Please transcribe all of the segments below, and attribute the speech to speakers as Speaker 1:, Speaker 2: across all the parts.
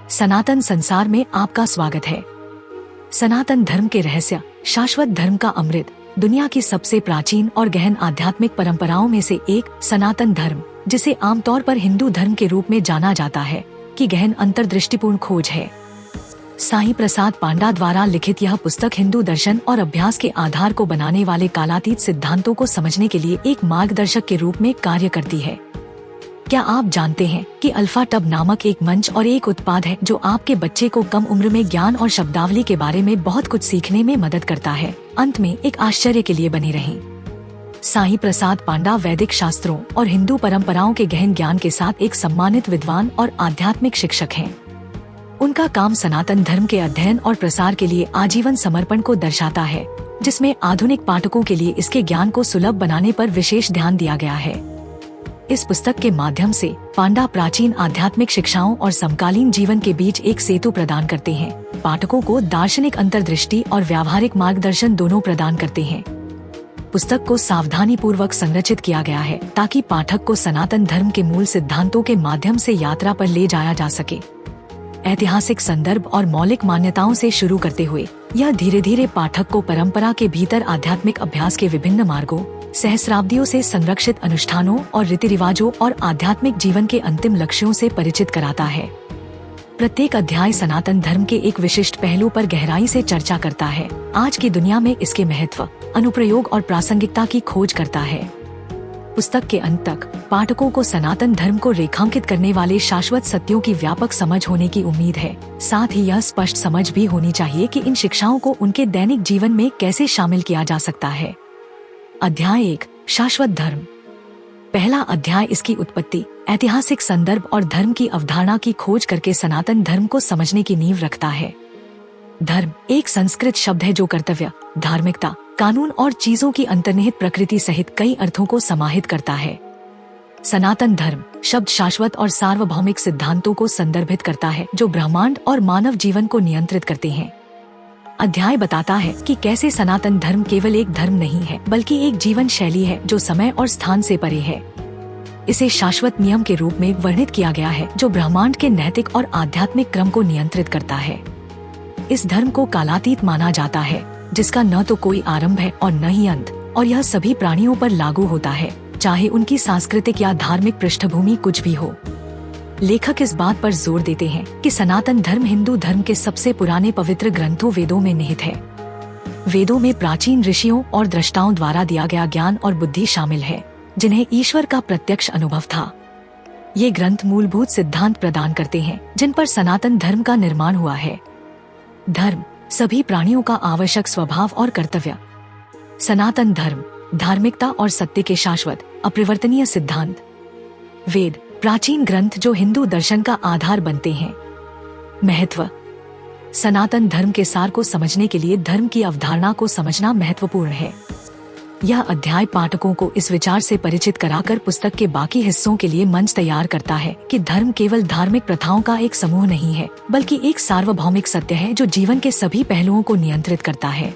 Speaker 1: सनातन संसार में आपका स्वागत है। सनातन धर्म के रहस्य, शाश्वत धर्म का अमृत, दुनिया की सबसे प्राचीन और गहन आध्यात्मिक परंपराओं में से एक सनातन धर्म, जिसे आमतौर पर हिंदू धर्म के रूप में जाना जाता है, की गहन अंतर्दृष्टिपूर्ण खोज है। साईं प्रसाद पांडा द्वारा लिखित यह पुस्तक हिंदू दर्शन और अभ्यास के आधार को बनाने वाले कालातीत सिद्धांतों को समझने के लिए एक मार्गदर्शक के रूप में कार्य करती है। क्या आप जानते हैं कि अल्फा टब नामक एक मंच और एक उत्पाद है जो आपके बच्चे को कम उम्र में ज्ञान और शब्दावली के बारे में बहुत कुछ सीखने में मदद करता है। अंत में एक आश्चर्य के लिए बने रहें। साईं प्रसाद पांडा वैदिक शास्त्रों और हिंदू परंपराओं के गहन ज्ञान के साथ एक सम्मानित विद्वान और आध्यात्मिक शिक्षक हैं। उनका काम सनातन धर्म के अध्ययन और प्रसार के लिए आजीवन समर्पण को दर्शाता है, जिसमें आधुनिक पाठकों के लिए इसके ज्ञान को सुलभ बनाने पर विशेष ध्यान दिया गया है। इस पुस्तक के माध्यम से पांडा प्राचीन आध्यात्मिक शिक्षाओं और समकालीन जीवन के बीच एक सेतु प्रदान करते हैं, पाठकों को दार्शनिक अंतर्दृष्टि और व्यावहारिक मार्गदर्शन दोनों प्रदान करते हैं। पुस्तक को सावधानी पूर्वक संरचित किया गया है ताकि पाठक को सनातन धर्म के मूल सिद्धांतों के माध्यम से यात्रा पर ले जाया जा सके। ऐतिहासिक संदर्भ और मौलिक मान्यताओं से शुरू करते हुए यह धीरे धीरे पाठक को परंपरा के भीतर आध्यात्मिक अभ्यास के विभिन्न मार्गों, सहस्राब्दियों से संरक्षित अनुष्ठानों और रीति रिवाजों और आध्यात्मिक जीवन के अंतिम लक्ष्यों से परिचित कराता है। प्रत्येक अध्याय सनातन धर्म के एक विशिष्ट पहलू पर गहराई से चर्चा करता है, आज की दुनिया में इसके महत्व, अनुप्रयोग और प्रासंगिकता की खोज करता है। पुस्तक के अंत तक पाठकों को सनातन धर्म को रेखांकित करने वाले शाश्वत सत्यों की व्यापक समझ होने की उम्मीद है। साथ ही यह स्पष्ट समझ भी होनी चाहिए कि इन शिक्षाओं को उनके दैनिक जीवन में कैसे शामिल किया जा सकता है। अध्याय 1, शाश्वत धर्म। पहला अध्याय इसकी उत्पत्ति, ऐतिहासिक संदर्भ और धर्म की अवधारणा की खोज करके सनातन धर्म को समझने की नींव रखता है। धर्म एक संस्कृत शब्द है जो कर्तव्य, धार्मिकता, कानून और चीजों की अंतर्निहित प्रकृति सहित कई अर्थों को समाहित करता है। सनातन धर्म शब्द शाश्वत और सार्वभौमिक सिद्धांतों को संदर्भित करता है जो ब्रह्मांड और मानव जीवन को नियंत्रित करते हैं। अध्याय बताता है कि कैसे सनातन धर्म केवल एक धर्म नहीं है, बल्कि एक जीवन शैली है जो समय और स्थान से परे है। इसे शाश्वत नियम के रूप में वर्णित किया गया है जो ब्रह्मांड के नैतिक और आध्यात्मिक क्रम को नियंत्रित करता है। इस धर्म को कालातीत माना जाता है, जिसका न तो कोई आरंभ है और न ही अंत, और यह सभी प्राणियों पर लागू होता है, चाहे उनकी सांस्कृतिक या धार्मिक पृष्ठभूमि कुछ भी हो। लेखक इस बात पर जोर देते हैं कि सनातन धर्म हिंदू धर्म के सबसे पुराने पवित्र ग्रंथों वेदों में निहित है। वेदों में प्राचीन ऋषियों और द्रष्टाओं द्वारा दिया गया ज्ञान और बुद्धि शामिल है, जिन्हें ईश्वर का प्रत्यक्ष अनुभव था। ये ग्रंथ मूलभूत सिद्धांत प्रदान करते हैं जिन पर सनातन धर्म का निर्माण हुआ है। धर्म सभी प्राणियों का आवश्यक स्वभाव और कर्तव्य। सनातन धर्म धार्मिकता और सत्य के शाश्वत, अपरिवर्तनीय सिद्धांत। वेद प्राचीन ग्रंथ जो हिंदू दर्शन का आधार बनते हैं। महत्व सनातन धर्म के सार को समझने के लिए धर्म की अवधारणा को समझना महत्वपूर्ण है। यह अध्याय पाठकों को इस विचार से परिचित कराकर पुस्तक के बाकी हिस्सों के लिए मंच तैयार करता है कि धर्म केवल धार्मिक प्रथाओं का एक समूह नहीं है, बल्कि एक सार्वभौमिक सत्य है जो जीवन के सभी पहलुओं को नियंत्रित करता है।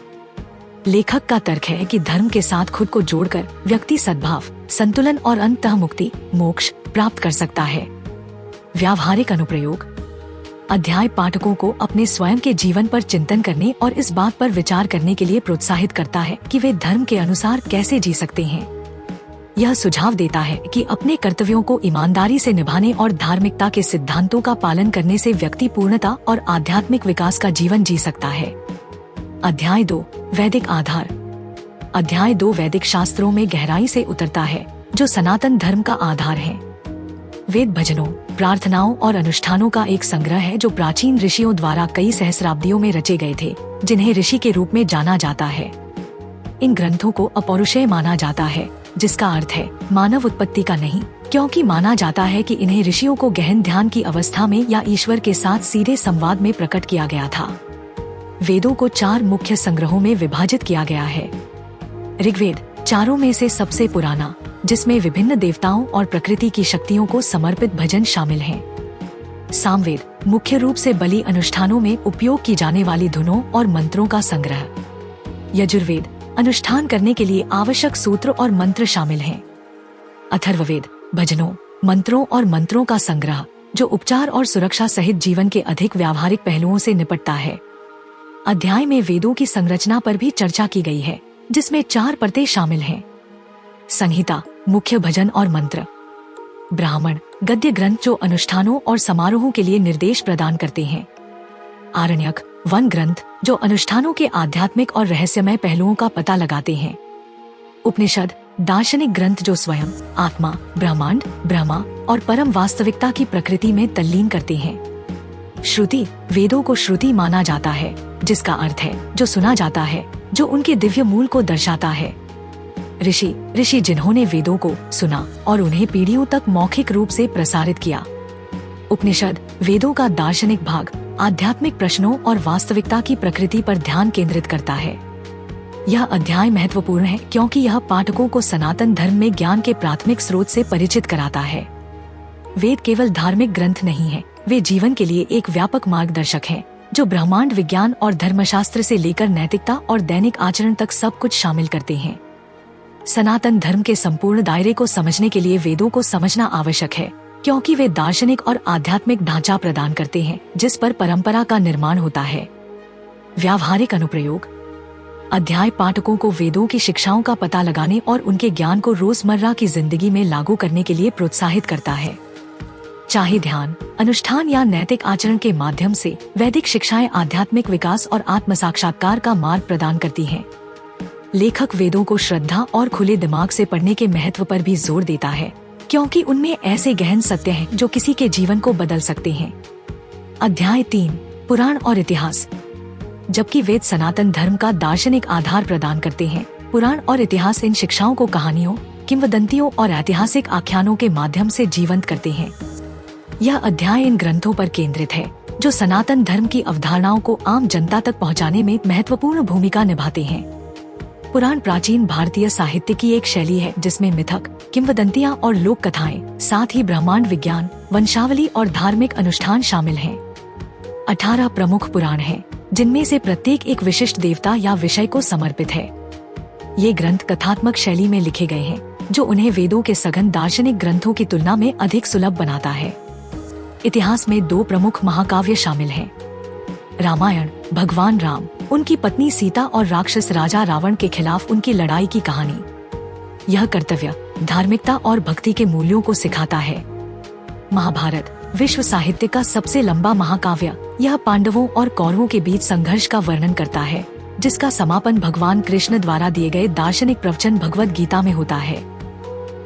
Speaker 1: लेखक का तर्क है कि धर्म के साथ खुद को जोड़कर व्यक्ति सद्भाव, संतुलन और अंततः मुक्ति, मोक्ष प्राप्त कर सकता है। व्यावहारिक अनुप्रयोग अध्याय पाठकों को अपने स्वयं के जीवन पर चिंतन करने और इस बात पर विचार करने के लिए प्रोत्साहित करता है कि वे धर्म के अनुसार कैसे जी सकते हैं। यह सुझाव देता है कि अपने कर्तव्यों को ईमानदारी से निभाने और धार्मिकता के सिद्धांतों का पालन करने से व्यक्ति पूर्णता और आध्यात्मिक विकास का जीवन जी सकता है। अध्याय 2, वैदिक आधार। अध्याय 2 वैदिक शास्त्रों में गहराई से उतरता है, जो सनातन धर्म का आधार है। वेद भजनों, प्रार्थनाओं और अनुष्ठानों का एक संग्रह है जो प्राचीन ऋषियों द्वारा कई सहस्राब्दियों में रचे गए थे, जिन्हें ऋषि के रूप में जाना जाता है। इन ग्रंथों को अपौरुषेय माना जाता है, जिसका अर्थ है मानव उत्पत्ति का नहीं, क्योंकि माना जाता है कि इन्हें ऋषियों को गहन ध्यान की अवस्था में या ईश्वर के साथ सीधे संवाद में प्रकट किया गया था। वेदों को 4 मुख्य संग्रहों में विभाजित किया गया है। ऋग्वेद चारों में से सबसे पुराना, जिसमें विभिन्न देवताओं और प्रकृति की शक्तियों को समर्पित भजन शामिल हैं। सामवेद मुख्य रूप से बलि अनुष्ठानों में उपयोग की जाने वाली धुनों और मंत्रों का संग्रह। यजुर्वेद अनुष्ठान करने के लिए आवश्यक सूत्र और मंत्र शामिल हैं। अथर्ववेद भजनों, मंत्रों और मंत्रों का संग्रह, जो उपचार और सुरक्षा सहित जीवन के अधिक व्यावहारिक पहलुओं से निपटता है। अध्याय में वेदों की संरचना पर भी चर्चा की गई है, जिसमें 4 परतें शामिल हैं। संहिता, मुख्य भजन और मंत्र। ब्राह्मण, गद्य ग्रंथ जो अनुष्ठानों और समारोहों के लिए निर्देश प्रदान करते हैं। आरण्यक, वन ग्रंथ जो अनुष्ठानों के आध्यात्मिक और रहस्यमय पहलुओं का पता लगाते हैं। उपनिषद, दार्शनिक ग्रंथ जो स्वयं, आत्मा, ब्रह्मांड, ब्रह्मा और परम वास्तविकता की प्रकृति में तल्लीन करते हैं। श्रुति, वेदों को श्रुति माना जाता है, जिसका अर्थ है जो सुना जाता है, जो उनके दिव्य मूल को दर्शाता है। ऋषि, ऋषि जिन्होंने वेदों को सुना और उन्हें पीढ़ियों तक मौखिक रूप से प्रसारित किया। उपनिषद, वेदों का दार्शनिक भाग आध्यात्मिक प्रश्नों और वास्तविकता की प्रकृति पर ध्यान केंद्रित करता है। यह अध्याय महत्वपूर्ण है क्योंकि यह पाठकों को सनातन धर्म में ज्ञान के प्राथमिक स्रोत से परिचित कराता है। वेद केवल धार्मिक ग्रंथ नहीं है, वे जीवन के लिए एक व्यापक मार्गदर्शक हैं, जो ब्रह्मांड विज्ञान और धर्मशास्त्र से लेकर नैतिकता और दैनिक आचरण तक सब कुछ शामिल करते हैं। सनातन धर्म के संपूर्ण दायरे को समझने के लिए वेदों को समझना आवश्यक है, क्योंकि वे दार्शनिक और आध्यात्मिक ढांचा प्रदान करते हैं जिस पर परंपरा का निर्माण होता है। व्यावहारिक अनुप्रयोग। अध्याय पाठकों को वेदों की शिक्षाओं का पता लगाने और उनके ज्ञान को रोजमर्रा की जिंदगी में लागू करने के लिए प्रोत्साहित करता है। चाहे ध्यान, अनुष्ठान या नैतिक आचरण के माध्यम से, वैदिक शिक्षाएं आध्यात्मिक विकास और आत्म साक्षात्कार का मार्ग प्रदान करती हैं। लेखक वेदों को श्रद्धा और खुले दिमाग से पढ़ने के महत्व पर भी जोर देता है, क्योंकि उनमें ऐसे गहन सत्य हैं जो किसी के जीवन को बदल सकते हैं। अध्याय 3, पुराण और इतिहास। जबकि वेद सनातन धर्म का दार्शनिक आधार प्रदान करते हैं, पुराण और इतिहास इन शिक्षाओं को कहानियों, किंवदंतियों और ऐतिहासिक आख्यानों के माध्यम से जीवंत करते हैं। यह अध्याय इन ग्रंथों पर केंद्रित है, जो सनातन धर्म की अवधारणाओं को आम जनता तक पहुंचाने में महत्वपूर्ण भूमिका निभाते हैं। पुराण प्राचीन भारतीय साहित्य की एक शैली है जिसमें मिथक, किंवदंतियां और लोक कथाएं, साथ ही ब्रह्मांड विज्ञान, वंशावली और धार्मिक अनुष्ठान शामिल हैं। 18 प्रमुख पुराण हैं, जिनमें से प्रत्येक एक विशिष्ट देवता या विषय को समर्पित है। ये ग्रंथ कथात्मक शैली में लिखे गए हैं, जो उन्हें वेदों के सघन दार्शनिक ग्रंथों की तुलना में अधिक सुलभ बनाता है। इतिहास में 2 प्रमुख महाकाव्य शामिल हैं। रामायण, भगवान राम, उनकी पत्नी सीता और राक्षस राजा रावण के खिलाफ उनकी लड़ाई की कहानी। यह कर्तव्य, धार्मिकता और भक्ति के मूल्यों को सिखाता है। महाभारत, विश्व साहित्य का सबसे लंबा महाकाव्य, यह पांडवों और कौरवों के बीच संघर्ष का वर्णन करता है, जिसका समापन भगवान कृष्ण द्वारा दिए गए दार्शनिक प्रवचन भगवद गीता में होता है।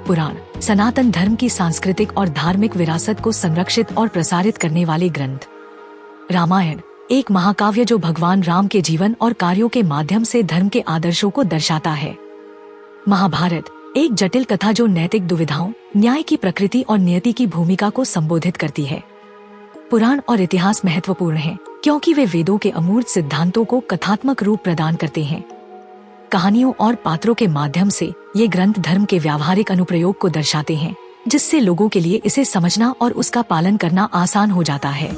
Speaker 1: पुराण, सनातन धर्म की सांस्कृतिक और धार्मिक विरासत को संरक्षित और प्रसारित करने वाले ग्रंथ। रामायण, एक महाकाव्य जो भगवान राम के जीवन और कार्यों के माध्यम से धर्म के आदर्शों को दर्शाता है। महाभारत, एक जटिल कथा जो नैतिक दुविधाओं, न्याय की प्रकृति और नियति की भूमिका को संबोधित करती है। पुराण और इतिहास महत्वपूर्ण हैं, क्योंकि वे वेदों के अमूर्त सिद्धांतों को कथात्मक रूप प्रदान करते हैं। कहानियों और पात्रों के माध्यम से ये ग्रंथ धर्म के व्यावहारिक अनुप्रयोग को दर्शाते हैं, जिससे लोगों के लिए इसे समझना और उसका पालन करना आसान हो जाता है।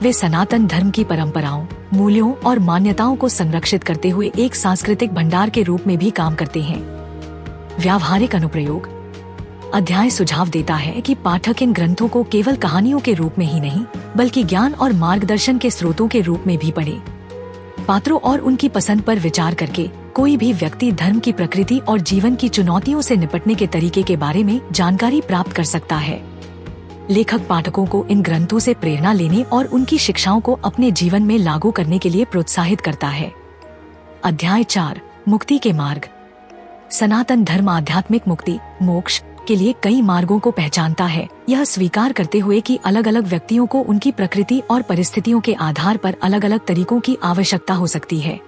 Speaker 1: वे सनातन धर्म की परंपराओं, मूल्यों और मान्यताओं को संरक्षित करते हुए एक सांस्कृतिक भंडार के रूप में भी काम करते हैं। व्यावहारिक अनुप्रयोग। अध्याय सुझाव देता है कि पाठक इन ग्रंथों को केवल कहानियों के रूप में ही नहीं, बल्कि ज्ञान और मार्गदर्शन के स्रोतों के रूप में भी पढ़े। पात्रों और उनकी पसंद पर विचार करके कोई भी व्यक्ति धर्म की प्रकृति और जीवन की चुनौतियों से निपटने के तरीके के बारे में जानकारी प्राप्त कर सकता है। लेखक पाठकों को इन ग्रंथों से प्रेरणा लेने और उनकी शिक्षाओं को अपने जीवन में लागू करने के लिए प्रोत्साहित करता है। अध्याय 4, मुक्ति के मार्ग। सनातन धर्म आध्यात्मिक मुक्ति, मोक्ष के लिए कई मार्गों को पहचानता है, यह स्वीकार करते हुए कि अलग अलग व्यक्तियों को उनकी प्रकृति और परिस्थितियों के आधार पर अलग अलग तरीकों की आवश्यकता हो सकती है।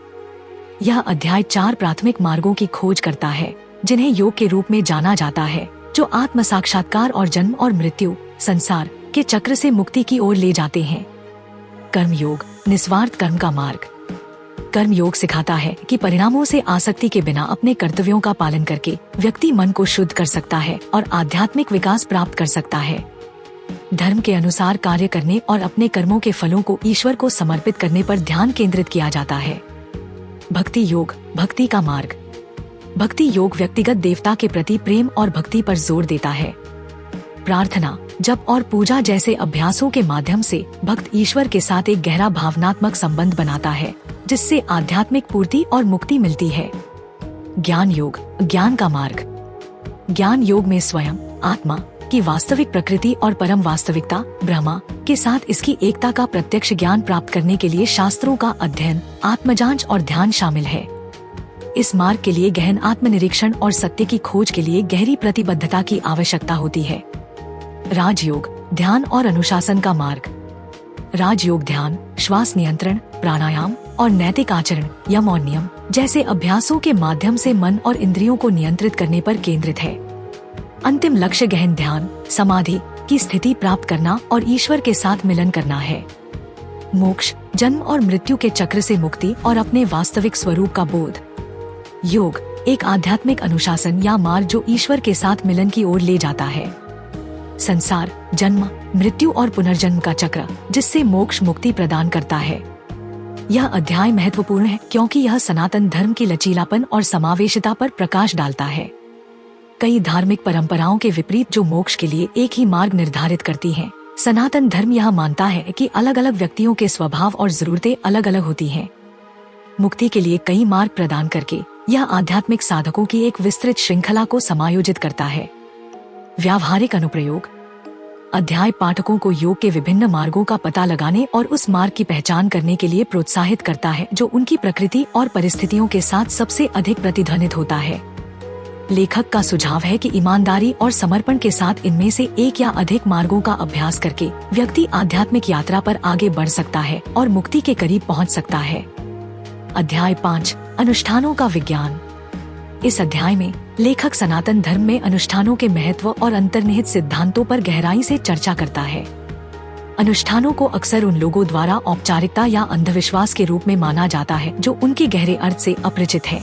Speaker 1: यह अध्याय 4 प्राथमिक मार्गों की खोज करता है, जिन्हें योग के रूप में जाना जाता है, जो आत्म साक्षात्कार और जन्म और मृत्यु, संसार के चक्र से मुक्ति की ओर ले जाते हैं। कर्म योग, निस्वार्थ कर्म का मार्ग। कर्म योग सिखाता है कि परिणामों से आसक्ति के बिना अपने कर्तव्यों का पालन करके व्यक्ति मन को शुद्ध कर सकता है और आध्यात्मिक विकास प्राप्त कर सकता है। धर्म के अनुसार कार्य करने और अपने कर्मों के फलों को ईश्वर को समर्पित करने पर ध्यान केंद्रित किया जाता है। भक्ति योग, भक्ति का मार्ग। भक्ति योग व्यक्तिगत देवता के प्रति प्रेम और भक्ति पर जोर देता है। प्रार्थना, जप और पूजा जैसे अभ्यासों के माध्यम से भक्त ईश्वर के साथ एक गहरा भावनात्मक संबंध बनाता है, जिससे आध्यात्मिक पूर्ति और मुक्ति मिलती है। ज्ञान योग, ज्ञान का मार्ग। ज्ञान योग में स्वयं आत्मा की वास्तविक प्रकृति और परम वास्तविकता ब्रह्मा के साथ इसकी एकता का प्रत्यक्ष ज्ञान प्राप्त करने के लिए शास्त्रों का अध्ययन, आत्मजांच और ध्यान शामिल है। इस मार्ग के लिए गहन आत्मनिरीक्षण और सत्य की खोज के लिए गहरी प्रतिबद्धता की आवश्यकता होती है। राजयोग, ध्यान और अनुशासन का मार्ग। राजयोग ध्यान, श्वास नियंत्रण, प्राणायाम और नैतिक आचरण, यम और नियम जैसे अभ्यासों के माध्यम से मन और इंद्रियों को नियंत्रित करने पर केंद्रित है। अंतिम लक्ष्य गहन ध्यान, समाधि की स्थिति प्राप्त करना और ईश्वर के साथ मिलन करना है। मोक्ष, जन्म और मृत्यु के चक्र से मुक्ति और अपने वास्तविक स्वरूप का बोध। योग, एक आध्यात्मिक अनुशासन या मार्ग जो ईश्वर के साथ मिलन की ओर ले जाता है। संसार, जन्म, मृत्यु और पुनर्जन्म का चक्र, जिससे मोक्ष मुक्ति प्रदान करता है। यह अध्याय महत्वपूर्ण है क्योंकि यह सनातन धर्म की लचीलापन और समावेशिता पर प्रकाश डालता है। कई धार्मिक परंपराओं के विपरीत जो मोक्ष के लिए एक ही मार्ग निर्धारित करती हैं, सनातन धर्म यह मानता है कि अलग अलग व्यक्तियों के स्वभाव और जरूरतें अलग अलग होती हैं। मुक्ति के लिए कई मार्ग प्रदान करके यह आध्यात्मिक साधकों की एक विस्तृत श्रृंखला को समायोजित करता है। व्यावहारिक अनुप्रयोग। अध्याय पाठकों को योग के विभिन्न मार्गों का पता लगाने और उस मार्ग की पहचान करने के लिए प्रोत्साहित करता है जो उनकी प्रकृति और परिस्थितियों के साथ सबसे अधिक प्रतिध्वनित होता है। लेखक का सुझाव है कि ईमानदारी और समर्पण के साथ इनमें से एक या अधिक मार्गों का अभ्यास करके व्यक्ति आध्यात्मिक यात्रा पर आगे बढ़ सकता है और मुक्ति के करीब पहुंच सकता है। अध्याय 5, अनुष्ठानों का विज्ञान। इस अध्याय में लेखक सनातन धर्म में अनुष्ठानों के महत्व और अंतर्निहित सिद्धांतों पर गहराई से चर्चा करता है। अनुष्ठानों को अक्सर उन लोगों द्वारा औपचारिकता या अंधविश्वास के रूप में माना जाता है जो उनके गहरे अर्थ से अपरिचित है।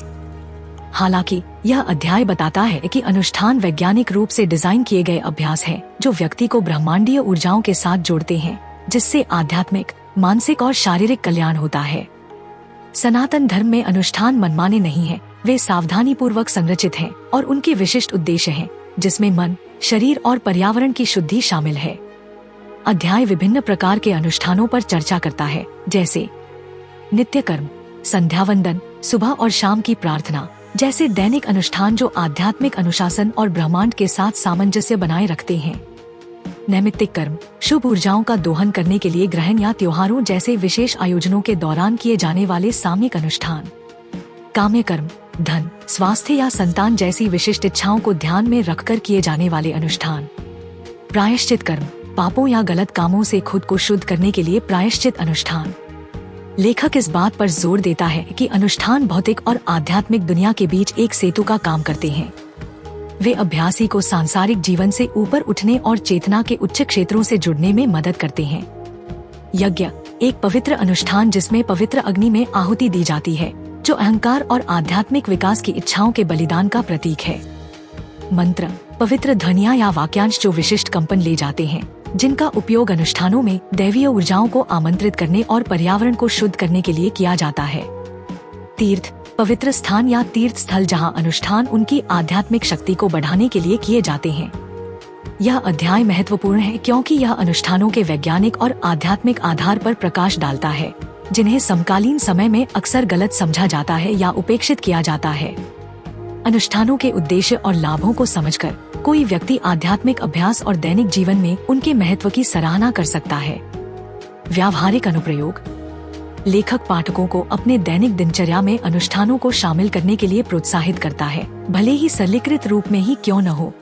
Speaker 1: हालांकि यह अध्याय बताता है कि अनुष्ठान वैज्ञानिक रूप से डिजाइन किए गए अभ्यास हैं जो व्यक्ति को ब्रह्मांडीय ऊर्जाओं के साथ जोड़ते हैं, जिससे आध्यात्मिक, मानसिक और शारीरिक कल्याण होता है। सनातन धर्म में अनुष्ठान मनमाने नहीं है, वे सावधानी पूर्वक संरचित हैं और उनके विशिष्ट उद्देश्य हैं, जिसमें मन, शरीर और पर्यावरण की शुद्धि शामिल है। अध्याय विभिन्न प्रकार के अनुष्ठानों पर चर्चा करता है, जैसे नित्य कर्म, संध्या वंदन, सुबह और शाम की प्रार्थना जैसे दैनिक अनुष्ठान जो आध्यात्मिक अनुशासन और ब्रह्मांड के साथ सामंजस्य बनाए रखते हैं। नैमित्तिक कर्म, शुभ ऊर्जाओं का दोहन करने के लिए ग्रहण या त्योहारों जैसे विशेष आयोजनों के दौरान किए जाने वाले सामूहिक अनुष्ठान। काम्य कर्म, धन, स्वास्थ्य या संतान जैसी विशिष्ट इच्छाओं को ध्यान में रखकर किए जाने वाले अनुष्ठान। प्रायश्चित कर्म, पापों या गलत कामों से खुद को शुद्ध करने के लिए प्रायश्चित अनुष्ठान। लेखक इस बात पर जोर देता है कि अनुष्ठान भौतिक और आध्यात्मिक दुनिया के बीच एक सेतु का काम करते हैं। वे अभ्यासी को सांसारिक जीवन से ऊपर उठने और चेतना के उच्च क्षेत्रों से जुड़ने में मदद करते हैं। यज्ञ, एक पवित्र अनुष्ठान जिसमें पवित्र अग्नि में आहुति दी जाती है, जो अहंकार और आध्यात्मिक विकास की इच्छाओं के बलिदान का प्रतीक है। मंत्र, पवित्र ध्वनियाँ या वाक्यांश जो विशिष्ट कंपन ले जाते हैं, जिनका उपयोग अनुष्ठानों में दैवीय ऊर्जाओं को आमंत्रित करने और पर्यावरण को शुद्ध करने के लिए किया जाता है। तीर्थ, पवित्र स्थान या तीर्थ स्थल जहाँ अनुष्ठान उनकी आध्यात्मिक शक्ति को बढ़ाने के लिए किए जाते हैं। यह अध्याय महत्वपूर्ण है क्योंकि यह अनुष्ठानों के वैज्ञानिक और आध्यात्मिक आधार पर प्रकाश डालता है, जिन्हें समकालीन समय में अक्सर गलत समझा जाता है या उपेक्षित किया जाता है। अनुष्ठानों के उद्देश्य और लाभों को समझकर कोई व्यक्ति आध्यात्मिक अभ्यास और दैनिक जीवन में उनके महत्व की सराहना कर सकता है। व्यावहारिक अनुप्रयोग, लेखक पाठकों को अपने दैनिक दिनचर्या में अनुष्ठानों को शामिल करने के लिए प्रोत्साहित करता है, भले ही सरलीकृत रूप में ही क्यों न हो।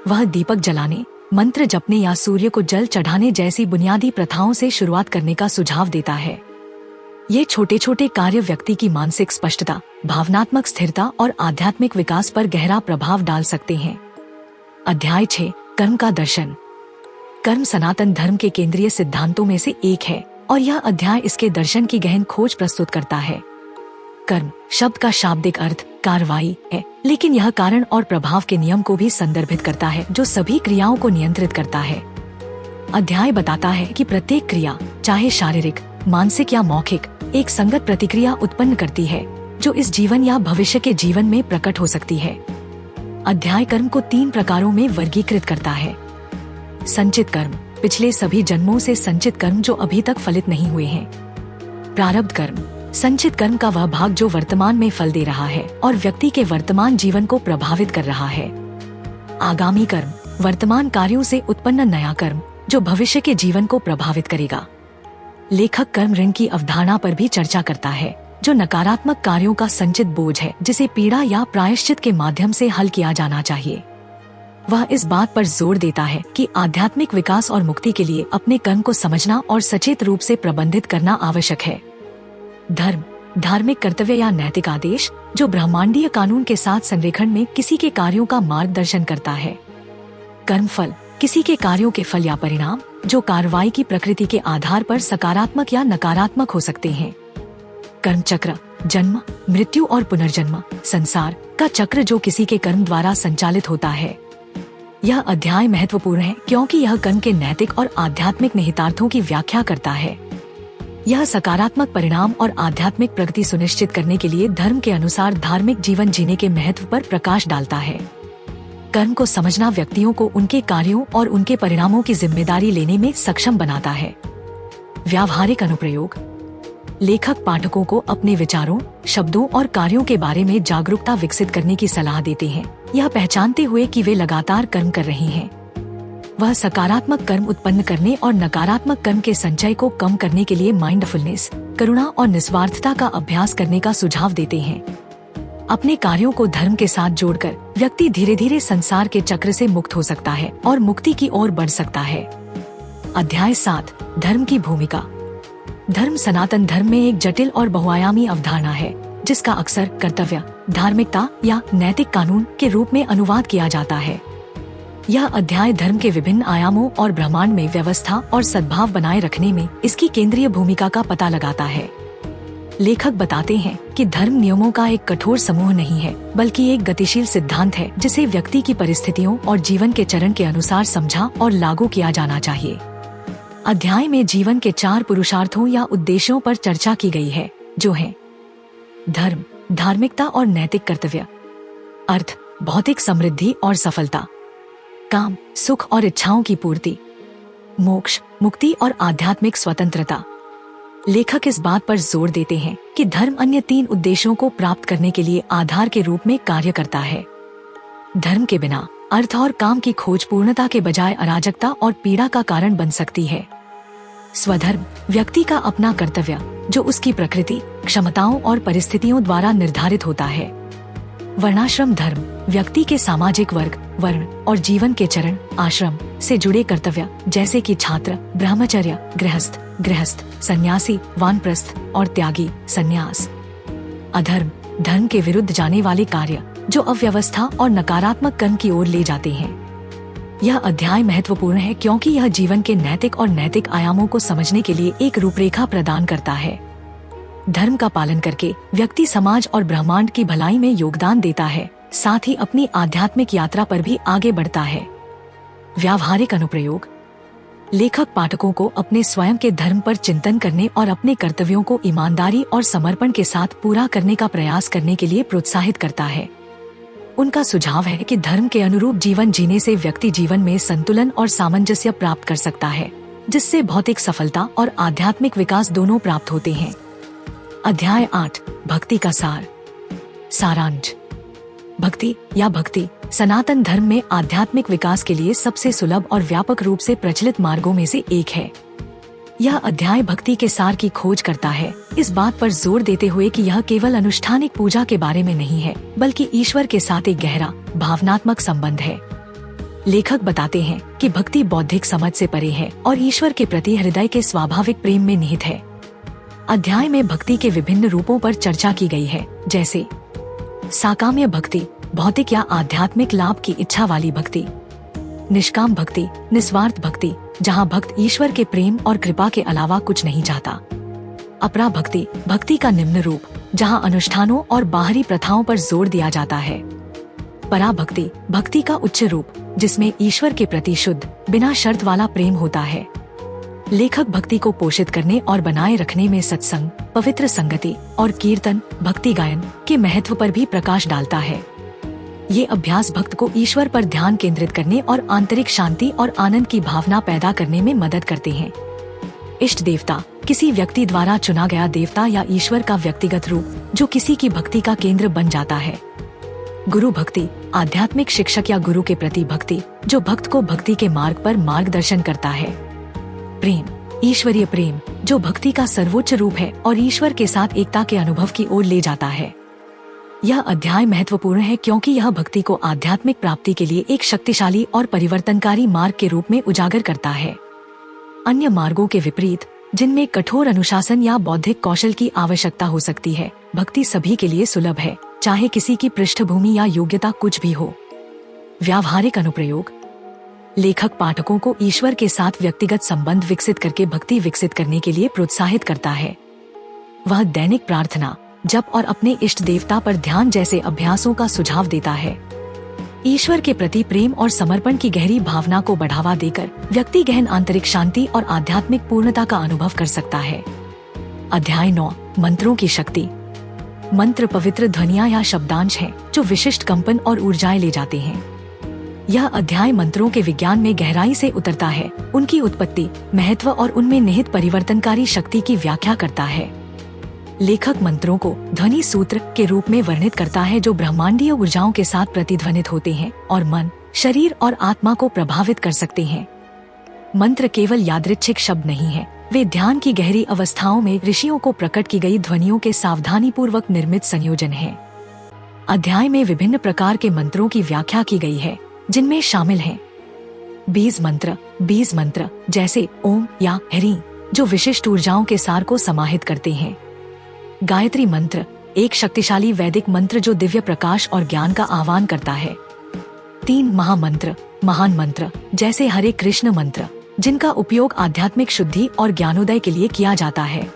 Speaker 1: वह दीपक जलाने, मंत्र जपने या सूर्य को जल चढ़ाने जैसी बुनियादी प्रथाओं से शुरुआत करने का सुझाव देता है। ये छोटे छोटे कार्य व्यक्ति की मानसिक स्पष्टता, भावनात्मक स्थिरता और आध्यात्मिक विकास पर गहरा प्रभाव डाल सकते हैं। अध्याय 6, कर्म का दर्शन। कर्म सनातन धर्म के केंद्रीय सिद्धांतों में से एक है और यह अध्याय इसके दर्शन की गहन खोज प्रस्तुत करता है। कर्म शब्द का शाब्दिक अर्थ कार्रवाई है, लेकिन यह कारण और प्रभाव के नियम को भी संदर्भित करता है जो सभी क्रियाओं को नियंत्रित करता है। अध्याय बताता है कि प्रत्येक क्रिया, चाहे शारीरिक, मानसिक या मौखिक, एक संगत प्रतिक्रिया उत्पन्न करती है जो इस जीवन या भविष्य के जीवन में प्रकट हो सकती है। अध्याय कर्म को 3 प्रकारों में वर्गीकृत करता है। संचित कर्म, पिछले सभी जन्मों से संचित कर्म जो अभी तक फलित नहीं हुए हैं। प्रारब्ध कर्म, संचित कर्म का वह भाग जो वर्तमान में फल दे रहा है और व्यक्ति के वर्तमान जीवन को प्रभावित कर रहा है। आगामी कर्म, वर्तमान कार्यों से उत्पन्न नया कर्म जो भविष्य के जीवन को प्रभावित करेगा। लेखक कर्म ऋण की अवधारणा पर भी चर्चा करता है, जो नकारात्मक कार्यों का संचित बोझ है जिसे पीड़ा या प्रायश्चित के माध्यम से हल किया जाना चाहिए। वह इस बात पर जोर देता है कि आध्यात्मिक विकास और मुक्ति के लिए अपने कर्म को समझना और सचेत रूप से प्रबंधित करना आवश्यक है। धर्म, धार्मिक कर्तव्य या नैतिक आदेश जो ब्रह्मांडीय कानून के साथ संरेखण में किसी के कार्यों का मार्गदर्शन करता है। कर्म फल, किसी के कार्यों के फल या परिणाम जो कार्रवाई की प्रकृति के आधार पर सकारात्मक या नकारात्मक हो सकते हैं। कर्म चक्र, जन्म, मृत्यु और पुनर्जन्म, संसार का चक्र जो किसी के कर्म द्वारा संचालित होता है। यह अध्याय महत्वपूर्ण है क्योंकि यह कर्म के नैतिक और आध्यात्मिक निहितार्थों की व्याख्या करता है। यह सकारात्मक परिणाम और आध्यात्मिक प्रगति सुनिश्चित करने के लिए धर्म के अनुसार धार्मिक जीवन जीने के महत्व पर प्रकाश डालता है। कर्म को समझना व्यक्तियों को उनके कार्यों और उनके परिणामों की जिम्मेदारी लेने में सक्षम बनाता है। व्यावहारिक अनुप्रयोग, लेखक पाठकों को अपने विचारों, शब्दों और कार्यों के बारे में जागरूकता विकसित करने की सलाह देते हैं, यह पहचानते हुए कि वे लगातार कर्म कर रहे हैं। वह सकारात्मक कर्म उत्पन्न करने और नकारात्मक कर्म के संचय को कम करने के लिए माइंडफुलनेस, करुणा और निस्वार्थता का अभ्यास करने का सुझाव देते हैं। अपने कार्यों को धर्म के साथ जोड़कर व्यक्ति धीरे धीरे संसार के चक्र से मुक्त हो सकता है और मुक्ति की ओर बढ़ सकता है। अध्याय 7, धर्म की भूमिका। धर्म सनातन धर्म में एक जटिल और बहुआयामी अवधारणा है जिसका अक्सर कर्तव्य, धार्मिकता या नैतिक कानून के रूप में अनुवाद किया जाता है। यह अध्याय धर्म के विभिन्न आयामों और ब्रह्मांड में व्यवस्था और सद्भाव बनाए रखने में इसकी केंद्रीय भूमिका का पता लगाता है। लेखक बताते हैं कि धर्म नियमों का एक कठोर समूह नहीं है, बल्कि एक गतिशील सिद्धांत है जिसे व्यक्ति की परिस्थितियों और जीवन के चरण के अनुसार समझा और लागू किया जाना चाहिए। अध्याय में जीवन के 4 पुरुषार्थों या उद्देश्यों पर चर्चा की गई है, जो हैं धर्म, धार्मिकता और नैतिक कर्तव्य, अर्थ, भौतिक समृद्धि और सफलता, काम, सुख और इच्छाओं की पूर्ति, मोक्ष, मुक्ति और आध्यात्मिक स्वतंत्रता। लेखक इस बात पर जोर देते हैं कि धर्म अन्य 3 उद्देश्यों को प्राप्त करने के लिए आधार के रूप में कार्य करता है। धर्म के बिना अर्थ और काम की खोज पूर्णता के बजाय अराजकता और पीड़ा का कारण बन सकती है। स्वधर्म, व्यक्ति का अपना कर्तव्य जो उसकी प्रकृति, क्षमताओं और परिस्थितियों द्वारा निर्धारित होता है। वर्णाश्रम धर्म, व्यक्ति के सामाजिक वर्ग, वर्ण और जीवन के चरण, आश्रम से जुड़े कर्तव्य जैसे कि छात्र, ब्रह्मचर्य, गृहस्थ, सन्यासी, वानप्रस्थ और त्यागी, सन्यास। अधर्म, धर्म के विरुद्ध जाने वाले कार्य जो अव्यवस्था और नकारात्मक कर्म की ओर ले जाते हैं। यह अध्याय महत्वपूर्ण है क्योंकि यह जीवन के नैतिक और नैतिक आयामों को समझने के लिए एक रूपरेखा प्रदान करता है। धर्म का पालन करके व्यक्ति समाज और ब्रह्मांड की भलाई में योगदान देता है, साथ ही अपनी आध्यात्मिक यात्रा पर भी आगे बढ़ता है। व्यावहारिक अनुप्रयोग, लेखक पाठकों को अपने स्वयं के धर्म पर चिंतन करने और अपने कर्तव्यों को ईमानदारी और समर्पण के साथ पूरा करने का प्रयास करने के लिए प्रोत्साहित करता है। उनका सुझाव है कि धर्म के अनुरूप जीवन जीने से व्यक्ति जीवन में संतुलन और सामंजस्य प्राप्त कर सकता है, जिससे भौतिक सफलता और आध्यात्मिक विकास दोनों प्राप्त होते हैं। अध्याय 8, भक्ति का सार। सारांश, भक्ति या भक्ति सनातन धर्म में आध्यात्मिक विकास के लिए सबसे सुलभ और व्यापक रूप से प्रचलित मार्गों में से एक है। यह अध्याय भक्ति के सार की खोज करता है, इस बात पर जोर देते हुए कि यह केवल अनुष्ठानिक पूजा के बारे में नहीं है, बल्कि ईश्वर के साथ एक गहरा भावनात्मक संबंध है। लेखक बताते हैं कि भक्ति बौद्धिक समझ से परे है और ईश्वर के प्रति हृदय के स्वाभाविक प्रेम में निहित है। अध्याय में भक्ति के विभिन्न रूपों पर चर्चा की गई है, जैसे साकाम्य भक्ति, भौतिक या आध्यात्मिक लाभ की इच्छा वाली भक्ति; निष्काम भक्ति, निस्वार्थ भक्ति, जहाँ भक्त ईश्वर के प्रेम और कृपा के अलावा कुछ नहीं चाहता; अपरा भक्ति, भक्ति का निम्न रूप, जहाँ अनुष्ठानों और बाहरी प्रथाओं पर जोर दिया जाता है; परा भक्ति, भक्ति का उच्च रूप, जिसमें ईश्वर के प्रति शुद्ध, बिना शर्त वाला प्रेम होता है। लेखक भक्ति को पोषित करने और बनाए रखने में सत्संग, पवित्र संगति और कीर्तन, भक्ति गायन के महत्व पर भी प्रकाश डालता है। ये अभ्यास भक्त को ईश्वर पर ध्यान केंद्रित करने और आंतरिक शांति और आनंद की भावना पैदा करने में मदद करते हैं। इष्ट देवता किसी व्यक्ति द्वारा चुना गया देवता या ईश्वर का व्यक्तिगत रूप जो किसी की भक्ति का केंद्र बन जाता है। गुरु भक्ति आध्यात्मिक शिक्षक या गुरु के प्रति भक्ति जो भक्त को भक्ति के मार्ग पर मार्गदर्शन करता है। प्रेम ईश्वरीय प्रेम जो भक्ति का सर्वोच्च रूप है और ईश्वर के साथ एकता के अनुभव की ओर ले जाता है। यह अध्याय महत्वपूर्ण है क्योंकि यह भक्ति को आध्यात्मिक प्राप्ति के लिए एक शक्तिशाली और परिवर्तनकारी मार्ग के रूप में उजागर करता है। अन्य मार्गों के विपरीत जिनमें कठोर अनुशासन या बौद्धिक कौशल की आवश्यकता हो सकती है, भक्ति सभी के लिए सुलभ है, चाहे किसी की पृष्ठभूमि या योग्यता कुछ भी हो। व्यावहारिक अनुप्रयोग लेखक पाठकों को ईश्वर के साथ व्यक्तिगत संबंध विकसित करके भक्ति विकसित करने के लिए प्रोत्साहित करता है। वह दैनिक प्रार्थना, जप और अपने इष्ट देवता पर ध्यान जैसे अभ्यासों का सुझाव देता है। ईश्वर के प्रति प्रेम और समर्पण की गहरी भावना को बढ़ावा देकर व्यक्ति गहन आंतरिक शांति और आध्यात्मिक पूर्णता का अनुभव कर सकता है। अध्याय 9 मंत्रों की शक्ति। मंत्र पवित्र ध्वनियाँ या शब्दांश हैं जो विशिष्ट कंपन और ऊर्जाएं ले जाते हैं। यह अध्याय मंत्रों के विज्ञान में गहराई से उतरता है, उनकी उत्पत्ति, महत्व और उनमें निहित परिवर्तनकारी शक्ति की व्याख्या करता है। लेखक मंत्रों को ध्वनि सूत्र के रूप में वर्णित करता है जो ब्रह्मांडीय ऊर्जाओं के साथ प्रतिध्वनित होते हैं और मन, शरीर और आत्मा को प्रभावित कर सकते हैं। मंत्र केवल यादृच्छिक शब्द नहीं है, वे ध्यान की गहरी अवस्थाओं में ऋषियों को प्रकट की गई ध्वनियों के सावधानी पूर्वक निर्मित संयोजन हैं। अध्याय में विभिन्न प्रकार के मंत्रों की व्याख्या की गई है, जिनमें शामिल हैं बीज मंत्र जैसे ओम या ह्रीं जो विशिष्ट ऊर्जाओं के सार को समाहित करते हैं। गायत्री मंत्र एक शक्तिशाली वैदिक मंत्र जो दिव्य प्रकाश और ज्ञान का आह्वान करता है। 3 महान मंत्र जैसे हरे कृष्ण मंत्र जिनका उपयोग आध्यात्मिक शुद्धि और ज्ञानोदय के लिए किया जाता है।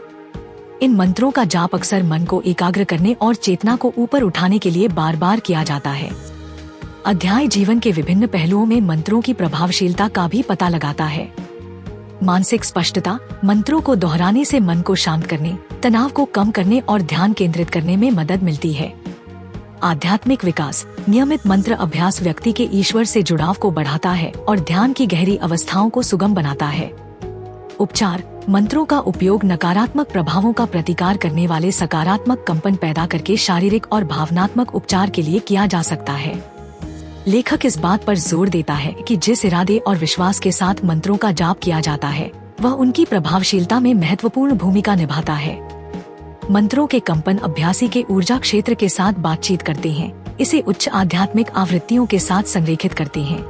Speaker 1: इन मंत्रों का जाप अक्सर मन को एकाग्र करने और चेतना को ऊपर उठाने के लिए बार बार किया जाता है। अध्याय जीवन के विभिन्न पहलुओं में मंत्रों की प्रभावशीलता का भी पता लगाता है। मानसिक स्पष्टता मंत्रों को दोहराने से मन को शांत करने, तनाव को कम करने और ध्यान केंद्रित करने में मदद मिलती है। आध्यात्मिक विकास नियमित मंत्र अभ्यास व्यक्ति के ईश्वर से जुड़ाव को बढ़ाता है और ध्यान की गहरी अवस्थाओं को सुगम बनाता है। उपचार मंत्रों का उपयोग नकारात्मक प्रभावों का प्रतिकार करने वाले सकारात्मक कंपन पैदा करके शारीरिक और भावनात्मक उपचार के लिए किया जा सकता है। लेखक इस बात पर जोर देता है कि जिस इरादे और विश्वास के साथ मंत्रों का जाप किया जाता है, वह उनकी प्रभावशीलता में महत्वपूर्ण भूमिका निभाता है। मंत्रों के कंपन अभ्यासी के ऊर्जा क्षेत्र के साथ बातचीत करते हैं, इसे उच्च आध्यात्मिक आवृत्तियों के साथ संरेखित करते हैं।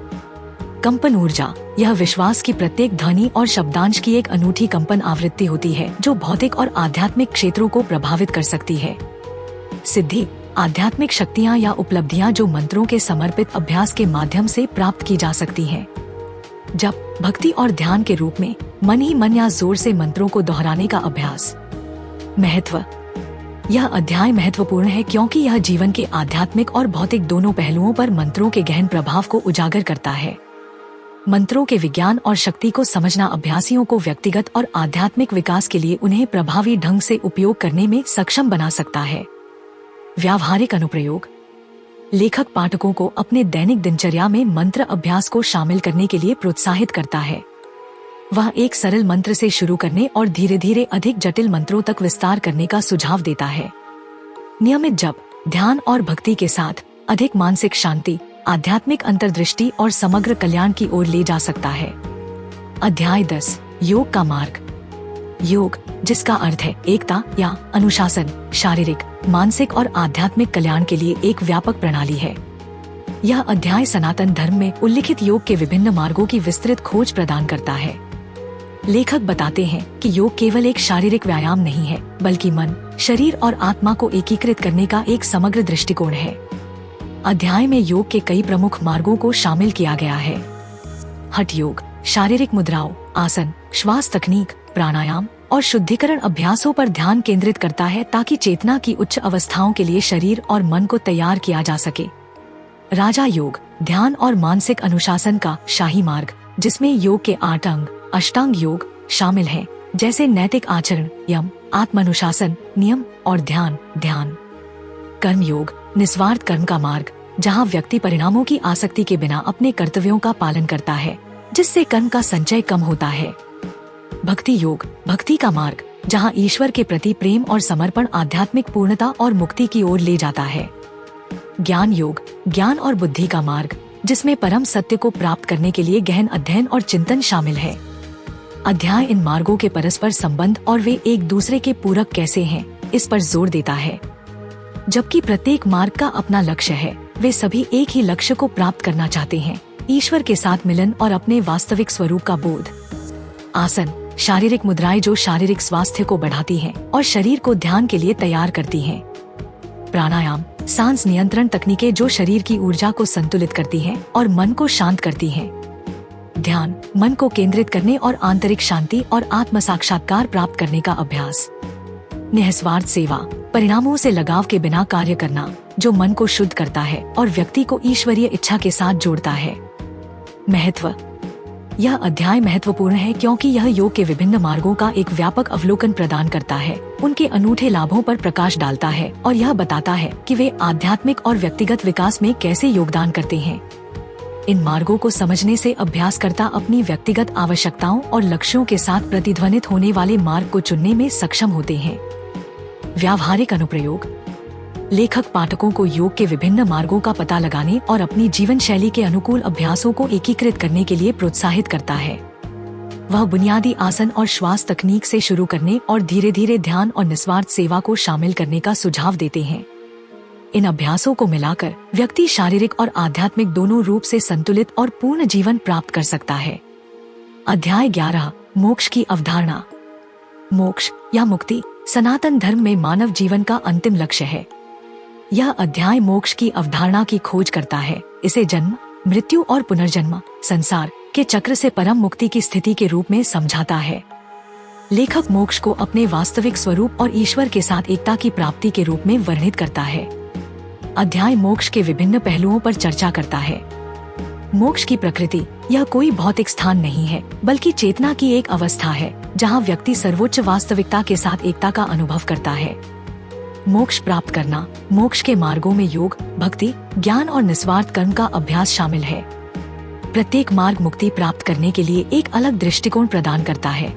Speaker 1: कंपन ऊर्जा यह विश्वास की प्रत्येक ध्वनि और शब्दांश की एक अनूठी कंपन आवृत्ति होती है जो भौतिक और आध्यात्मिक क्षेत्रों को प्रभावित कर सकती है। सिद्धि आध्यात्मिक शक्तियाँ या उपलब्धियाँ जो मंत्रों के समर्पित अभ्यास के माध्यम से प्राप्त की जा सकती हैं। जप भक्ति और ध्यान के रूप में मन ही मन या जोर से मंत्रों को दोहराने का अभ्यास। महत्व यह अध्याय महत्वपूर्ण है क्योंकि यह जीवन के आध्यात्मिक और भौतिक दोनों पहलुओं पर मंत्रों के गहन प्रभाव को उजागर करता है। मंत्रों के विज्ञान और शक्ति को समझना अभ्यासियों को व्यक्तिगत और आध्यात्मिक विकास के लिए उन्हें प्रभावी ढंग से उपयोग करने में सक्षम बना सकता है। व्यावहारिक अनुप्रयोग लेखक पाठकों को अपने दैनिक दिनचर्या में मंत्र अभ्यास को शामिल करने के लिए प्रोत्साहित करता है। वह एक सरल मंत्र से शुरू करने और धीरे धीरे अधिक जटिल मंत्रों तक विस्तार करने का सुझाव देता है। नियमित जप, ध्यान और भक्ति के साथ अधिक मानसिक शांति, आध्यात्मिक अंतर्दृष्टि और समग्र कल्याण की ओर ले जा सकता है। अध्याय 10 योग का मार्ग। योग, जिसका अर्थ है एकता या अनुशासन, शारीरिक, मानसिक और आध्यात्मिक कल्याण के लिए एक व्यापक प्रणाली है। यह अध्याय सनातन धर्म में उल्लिखित योग के विभिन्न मार्गों की विस्तृत खोज प्रदान करता है। लेखक बताते हैं कि योग केवल एक शारीरिक व्यायाम नहीं है, बल्कि मन, शरीर और आत्मा को एकीकृत करने का एक समग्र दृष्टिकोण है। अध्याय में योग के कई प्रमुख मार्गों को शामिल किया गया है। हठ योग शारीरिक मुद्राओं, आसन, श्वास तकनीक, प्राणायाम और शुद्धिकरण अभ्यासों पर ध्यान केंद्रित करता है ताकि चेतना की उच्च अवस्थाओं के लिए शरीर और मन को तैयार किया जा सके। राजा योग ध्यान और मानसिक अनुशासन का शाही मार्ग, जिसमें योग के 8 अंग अष्टांग योग शामिल हैं, जैसे नैतिक आचरण, यम, आत्मानुशासन, नियम और ध्यान। कर्म योग निस्वार्थ कर्म का मार्ग, जहाँ व्यक्ति परिणामों की आसक्ति के बिना अपने कर्तव्यों का पालन करता है, जिससे कर्म का संचय कम होता है। भक्ति योग, भक्ति का मार्ग, जहाँ ईश्वर के प्रति प्रेम और समर्पण आध्यात्मिक पूर्णता और मुक्ति की ओर ले जाता है। ज्ञान योग, ज्ञान और बुद्धि का मार्ग, जिसमें परम सत्य को प्राप्त करने के लिए गहन अध्ययन और चिंतन शामिल है। अध्याय इन मार्गों के परस्पर संबंध और वे एक दूसरे के पूरक कैसे हैं, इस पर जोर देता है। जबकि प्रत्येक मार्ग का अपना लक्ष्य है, वे सभी एक ही लक्ष्य को प्राप्त करना चाहते हैं, ईश्वर के साथ मिलन और अपने वास्तविक स्वरूप का बोध। आसन, शारीरिक मुद्राएं जो शारीरिक स्वास्थ्य को बढ़ाती हैं और शरीर को ध्यान के लिए तैयार करती हैं। प्राणायाम, सांस नियंत्रण तकनीकें जो शरीर की ऊर्जा को संतुलित करती हैं और मन को शांत करती हैं। ध्यान, मन को केंद्रित करने और आंतरिक शांति और आत्म साक्षात्कार प्राप्त करने का अभ्यास। निस्वार्थ सेवा, परिणामों से लगाव के बिना कार्य करना, जो मन को शुद्ध करता है और व्यक्ति को ईश्वरीय इच्छा के साथ जोड़ता है। महत्व, यह अध्याय महत्वपूर्ण है क्योंकि यह योग के विभिन्न मार्गों का एक व्यापक अवलोकन प्रदान करता है, उनके अनूठे लाभों पर प्रकाश डालता है और यह बताता है कि वे आध्यात्मिक और व्यक्तिगत विकास में कैसे योगदान करते हैं। इन मार्गों को समझने से अभ्यासकर्ता अपनी व्यक्तिगत आवश्यकताओं और लक्ष्यों के साथ प्रतिध्वनित होने वाले मार्ग को चुनने में सक्षम होते हैं। व्यावहारिक अनुप्रयोग, लेखक पाठकों को योग के विभिन्न मार्गों का पता लगाने और अपनी जीवन शैली के अनुकूल अभ्यासों को एकीकृत करने के लिए प्रोत्साहित करता है। वह बुनियादी आसन और श्वास तकनीक से शुरू करने और धीरे धीरे ध्यान और निस्वार्थ सेवा को शामिल करने का सुझाव देते हैं। इन अभ्यासों को मिलाकर व्यक्ति शारीरिक और आध्यात्मिक दोनों रूप से संतुलित और पूर्ण जीवन प्राप्त कर सकता है। अध्याय 11, मोक्ष की अवधारणा। मोक्ष या मुक्ति सनातन धर्म में मानव जीवन का अंतिम लक्ष्य है। यह अध्याय मोक्ष की अवधारणा की खोज करता है, इसे जन्म, मृत्यु और पुनर्जन्म, संसार के चक्र से परम मुक्ति की स्थिति के रूप में समझाता है। लेखक मोक्ष को अपने वास्तविक स्वरूप और ईश्वर के साथ एकता की प्राप्ति के रूप में वर्णित करता है। अध्याय मोक्ष के विभिन्न पहलुओं पर चर्चा करता है। मोक्ष की प्रकृति, यह कोई भौतिक स्थान नहीं है, बल्कि चेतना की एक अवस्था है, जहां व्यक्ति सर्वोच्च वास्तविकता के साथ एकता का अनुभव करता है। मोक्ष प्राप्त करना, मोक्ष के मार्गों में योग, भक्ति, ज्ञान और निस्वार्थ कर्म का अभ्यास शामिल है। प्रत्येक मार्ग मुक्ति प्राप्त करने के लिए एक अलग दृष्टिकोण प्रदान करता है।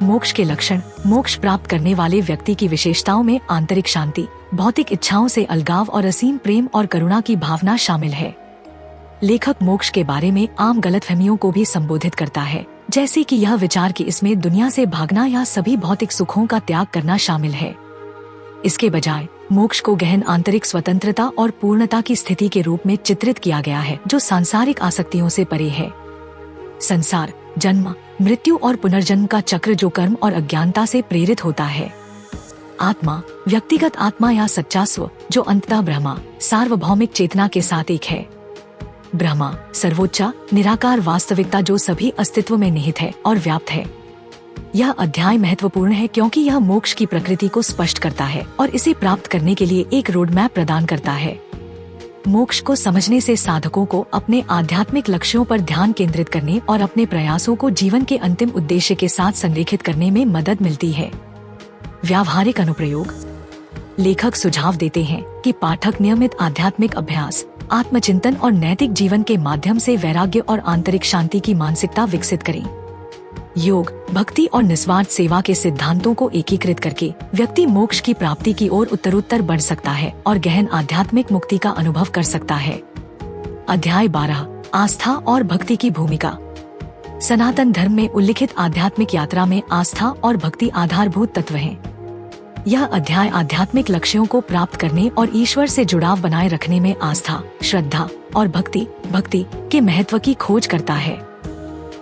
Speaker 1: मोक्ष के लक्षण, मोक्ष प्राप्त करने वाले व्यक्ति की विशेषताओं में आंतरिक शांति, भौतिक इच्छाओं से अलगाव और असीम प्रेम और करुणा की भावना शामिल है। लेखक मोक्ष के बारे में आम गलतफहमियों को भी संबोधित करता है, जैसे कि यह विचार कि इसमें दुनिया से भागना या सभी भौतिक सुखों का त्याग करना शामिल है। इसके बजाय मोक्ष को गहन आंतरिक स्वतंत्रता और पूर्णता की स्थिति के रूप में चित्रित किया गया है, जो सांसारिक आसक्तियों से परे है। संसार, जन्म, मृत्यु और पुनर्जन्म का चक्र जो कर्म और अज्ञानता से प्रेरित होता है। आत्मा, व्यक्तिगत आत्मा या सच्चा स्व, जो अंततः ब्रह्मा, सार्वभौमिक चेतना के साथ एक है। ब्रह्मा, सर्वोच्च, निराकार वास्तविकता जो सभी अस्तित्व में निहित है और व्याप्त है। यह अध्याय महत्वपूर्ण है क्योंकि यह मोक्ष की प्रकृति को स्पष्ट करता है और इसे प्राप्त करने के लिए एक रोड मैप प्रदान करता है। मोक्ष को समझने से साधकों को अपने आध्यात्मिक लक्ष्यों पर ध्यान केंद्रित करने और अपने प्रयासों को जीवन के अंतिम उद्देश्य के साथ संरेखित करने में मदद मिलती है। व्यावहारिक अनुप्रयोग, लेखक सुझाव देते हैं कि पाठक नियमित आध्यात्मिक अभ्यास, आत्मचिंतन और नैतिक जीवन के माध्यम से वैराग्य और आंतरिक शांति की मानसिकता विकसित करें। योग, भक्ति और निस्वार्थ सेवा के सिद्धांतों को एकीकृत करके व्यक्ति मोक्ष की प्राप्ति की ओर उत्तरोत्तर बढ़ सकता है और गहन आध्यात्मिक मुक्ति का अनुभव कर सकता है। अध्याय 12, आस्था और भक्ति की भूमिका। सनातन धर्म में उल्लिखित आध्यात्मिक यात्रा में आस्था और भक्ति आधारभूत तत्व हैं। यह अध्याय आध्यात्मिक लक्ष्यों को प्राप्त करने और ईश्वर से जुड़ाव बनाए रखने में आस्था, श्रद्धा और भक्ति के महत्व की खोज करता है।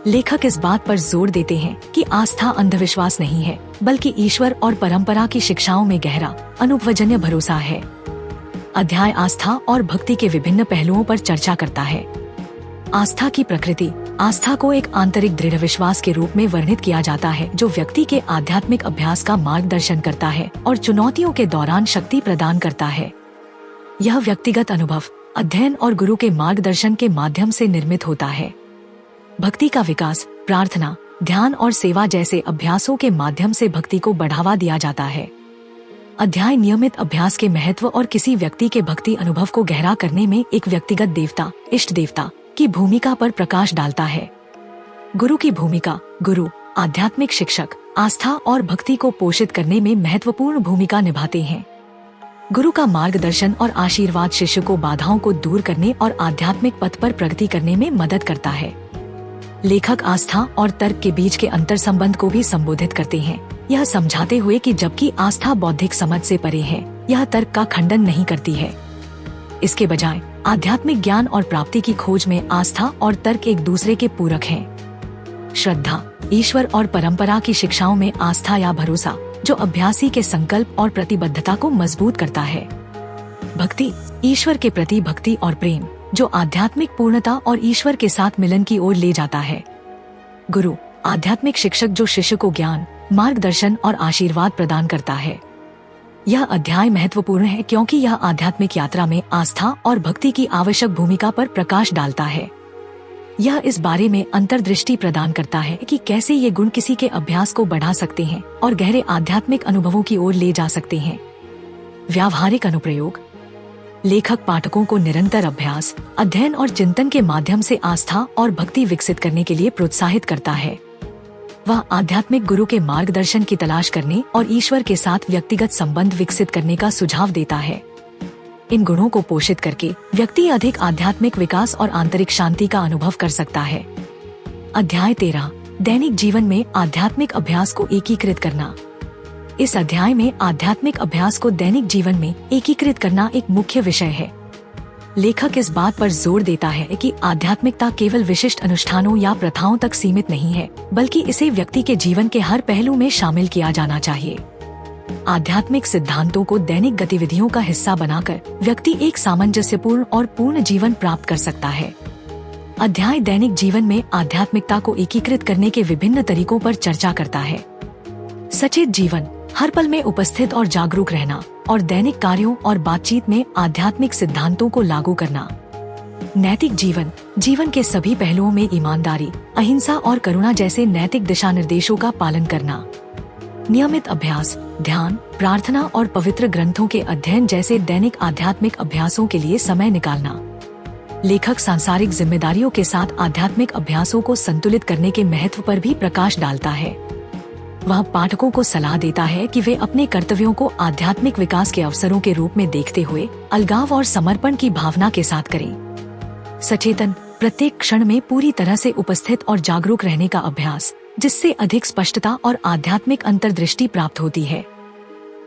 Speaker 1: लेखक इस बात पर जोर देते हैं कि आस्था अंधविश्वास नहीं है, बल्कि ईश्वर और परंपरा की शिक्षाओं में गहरा अनुभवजन्य भरोसा है। अध्याय आस्था और भक्ति के विभिन्न पहलुओं पर चर्चा करता है। आस्था की प्रकृति, आस्था को एक आंतरिक दृढ़ विश्वास के रूप में वर्णित किया जाता है जो व्यक्ति के आध्यात्मिक अभ्यास का मार्गदर्शन करता है और चुनौतियों के दौरान शक्ति प्रदान करता है। यह व्यक्तिगत अनुभव, अध्ययन और गुरु के मार्गदर्शन के माध्यम से निर्मित होता है। भक्ति का विकास, प्रार्थना, ध्यान और सेवा जैसे अभ्यासों के माध्यम से भक्ति को बढ़ावा दिया जाता है। अध्याय नियमित अभ्यास के महत्व और किसी व्यक्ति के भक्ति अनुभव को गहरा करने में एक व्यक्तिगत देवता, इष्ट देवता की भूमिका पर प्रकाश डालता है। गुरु की भूमिका। गुरु आध्यात्मिक शिक्षक आस्था और भक्ति को पोषित करने में महत्वपूर्ण भूमिका निभाते हैं। गुरु का मार्गदर्शन और आशीर्वाद शिष्य को बाधाओं को दूर करने और आध्यात्मिक पथ पर प्रगति करने में मदद करता है। लेखक आस्था और तर्क के बीच के अंतर संबंध को भी संबोधित करते हैं, यह समझाते हुए कि जबकि आस्था बौद्धिक समझ से परे है, यह तर्क का खंडन नहीं करती है। इसके बजाय आध्यात्मिक ज्ञान और प्राप्ति की खोज में आस्था और तर्क एक दूसरे के पूरक हैं। श्रद्धा ईश्वर और परंपरा की शिक्षाओं में आस्था या भरोसा जो अभ्यासी के संकल्प और प्रतिबद्धता को मजबूत करता है। भक्ति ईश्वर के प्रति भक्ति और प्रेम जो आध्यात्मिक पूर्णता और ईश्वर के साथ मिलन की ओर ले जाता है। गुरु आध्यात्मिक शिक्षक जो शिष्य को ज्ञान, मार्गदर्शन और आशीर्वाद प्रदान करता है। यह अध्याय महत्वपूर्ण है क्योंकि यह आध्यात्मिक यात्रा में आस्था और भक्ति की आवश्यक भूमिका पर प्रकाश डालता है। यह इस बारे में अंतर्दृष्टि प्रदान करता है कि कैसे ये गुण किसी के अभ्यास को बढ़ा सकते हैं और गहरे आध्यात्मिक अनुभवों की ओर ले जा सकते हैं। व्यावहारिक अनुप्रयोग। लेखक पाठकों को निरंतर अभ्यास, अध्ययन और चिंतन के माध्यम से आस्था और भक्ति विकसित करने के लिए प्रोत्साहित करता है। वह आध्यात्मिक गुरु के मार्गदर्शन की तलाश करने और ईश्वर के साथ व्यक्तिगत संबंध विकसित करने का सुझाव देता है। इन गुणों को पोषित करके व्यक्ति अधिक आध्यात्मिक विकास और आंतरिक शांति का अनुभव कर सकता है। अध्याय 13 दैनिक जीवन में आध्यात्मिक अभ्यास को एकीकृत करना। इस अध्याय में आध्यात्मिक अभ्यास को दैनिक जीवन में एकीकृत करना एक मुख्य विषय है। लेखक इस बात पर जोर देता है कि आध्यात्मिकता केवल विशिष्ट अनुष्ठानों या प्रथाओं तक सीमित नहीं है, बल्कि इसे व्यक्ति के जीवन के हर पहलू में शामिल किया जाना चाहिए। आध्यात्मिक सिद्धांतों को दैनिक गतिविधियों का हिस्सा बनाकर व्यक्ति एक सामंजस्यपूर्ण और पूर्ण जीवन प्राप्त कर सकता है। अध्याय दैनिक जीवन में आध्यात्मिकता को एकीकृत करने के विभिन्न तरीकों पर चर्चा करता है। सचेत जीवन हर पल में उपस्थित और जागरूक रहना और दैनिक कार्यों और बातचीत में आध्यात्मिक सिद्धांतों को लागू करना। नैतिक जीवन जीवन के सभी पहलुओं में ईमानदारी, अहिंसा और करुणा जैसे नैतिक दिशा निर्देशों का पालन करना। नियमित अभ्यास ध्यान, प्रार्थना और पवित्र ग्रंथों के अध्ययन जैसे दैनिक आध्यात्मिक अभ्यासों के लिए समय निकालना। लेखक सांसारिक जिम्मेदारियों के साथ आध्यात्मिक अभ्यासों को संतुलित करने के महत्व पर भी प्रकाश डालता है। वह पाठकों को सलाह देता है कि वे अपने कर्तव्यों को आध्यात्मिक विकास के अवसरों के रूप में देखते हुए अलगाव और समर्पण की भावना के साथ करें। सचेतन प्रत्येक क्षण में पूरी तरह से उपस्थित और जागरूक रहने का अभ्यास, जिससे अधिक स्पष्टता और आध्यात्मिक अंतर्दृष्टि प्राप्त होती है।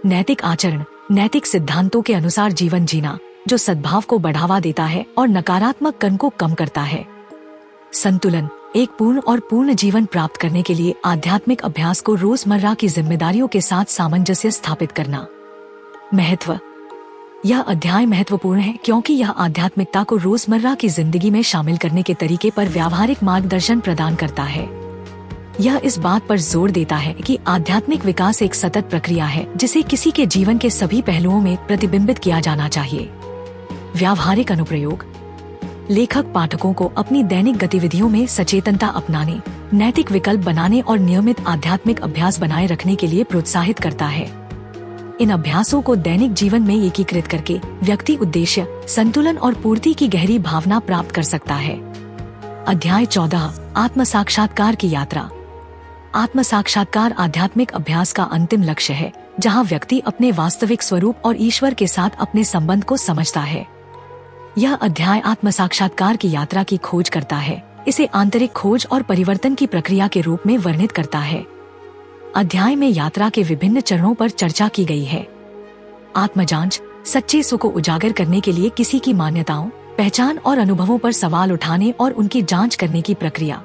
Speaker 1: नैतिक आचरण नैतिक सिद्धांतों के अनुसार जीवन जीना जो सद्भाव को बढ़ावा देता है और नकारात्मक कर्म को कम करता है। संतुलन एक पूर्ण और पूर्ण जीवन प्राप्त करने के लिए आध्यात्मिक अभ्यास को रोजमर्रा की जिम्मेदारियों के साथ सामंजस्य स्थापित करना। महत्व यह अध्याय महत्वपूर्ण है क्योंकि यह आध्यात्मिकता को रोजमर्रा की जिंदगी में शामिल करने के तरीके पर व्यावहारिक मार्गदर्शन प्रदान करता है। यह इस बात पर जोर देता है कि आध्यात्मिक विकास एक सतत प्रक्रिया है जिसे किसी के जीवन के सभी पहलुओं में प्रतिबिंबित किया जाना चाहिए। व्यावहारिक अनुप्रयोग लेखक पाठकों को अपनी दैनिक गतिविधियों में सचेतनता अपनाने, नैतिक विकल्प बनाने और नियमित आध्यात्मिक अभ्यास बनाए रखने के लिए प्रोत्साहित करता है। इन अभ्यासों को दैनिक जीवन में एकीकृत करके व्यक्ति उद्देश्य, संतुलन और पूर्ति की गहरी भावना प्राप्त कर सकता है। अध्याय 14 आत्म साक्षात्कार की यात्रा। आत्म साक्षात्कार आध्यात्मिक अभ्यास का अंतिम लक्ष्य है, जहां व्यक्ति अपने वास्तविक स्वरूप और ईश्वर के साथ अपने संबंध को समझता है। यह अध्याय आत्म साक्षात्कार की यात्रा की खोज करता है, इसे आंतरिक खोज और परिवर्तन की प्रक्रिया के रूप में वर्णित करता है। अध्याय में यात्रा के विभिन्न चरणों पर चर्चा की गई है। आत्मजांच सच्चे सुख को उजागर करने के लिए किसी की मान्यताओं, पहचान और अनुभवों पर सवाल उठाने और उनकी जांच करने की प्रक्रिया।